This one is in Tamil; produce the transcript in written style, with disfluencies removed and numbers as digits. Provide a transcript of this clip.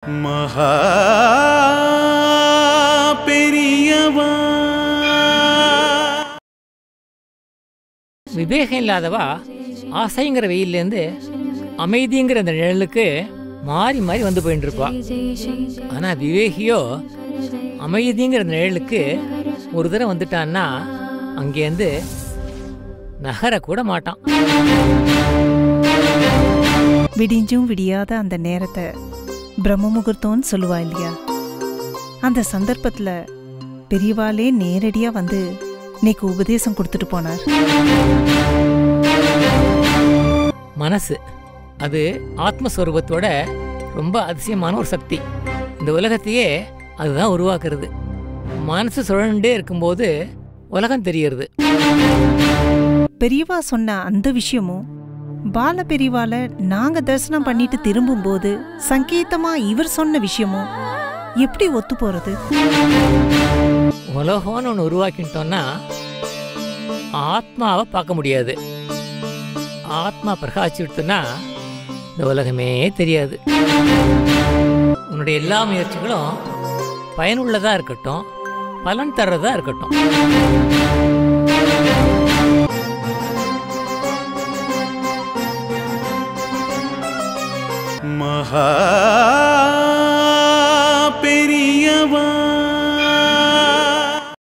மகா பெரியவா. விவேகம் இல்லாதவா ஆசைங்கிற வெயிலேருந்து அமைதிங்கிற அந்த நிழலுக்கு மாறி மாறி வந்து போயிட்டு இருப்பா. ஆனால் விவேகியோ அமைதிங்கிற நிழலுக்கு ஒரு தடவை வந்துட்டான்னா அங்கேருந்து நகரக்கூட மாட்டான். விடிஞ்சும் விடியாத அந்த நேரத்தை பிரம்ம முகூர்த்தம்னு சொல்லுவா இல்லையா? அந்த சந்தர்ப்பத்தில் பெரியவாளே நேரடியாக வந்து நீக்கு உபதேசம் கொடுத்துட்டு போனார். மனசு அது ஆத்மஸ்வரூபத்தோட ரொம்ப அதிசயமான ஒரு சக்தி. இந்த உலகத்தையே அதுதான் உருவாக்குறது. மனசு சுழண்டே இருக்கும்போது உலகம் தெரியறது. பெரியவா சொன்ன அந்த விஷயமும் பால பெரியவால நாங்க தரிசனம் பண்ணிட்டு திரும்பும்போது சங்கீதமா இவர் சொன்ன விஷயமும் எப்படி ஒத்து போறது? உலகம்னு ஒன்று உருவாக்கிட்டோம்னா ஆத்மாவை பார்க்க முடியாது. ஆத்மா பிரகாசிச்சுட்டுனா இந்த உலகமே தெரியாது. உன்னுடைய எல்லா முயற்சிகளும் பயனுள்ளதாக இருக்கட்டும், பலன் தர்றதா இருக்கட்டும். மகா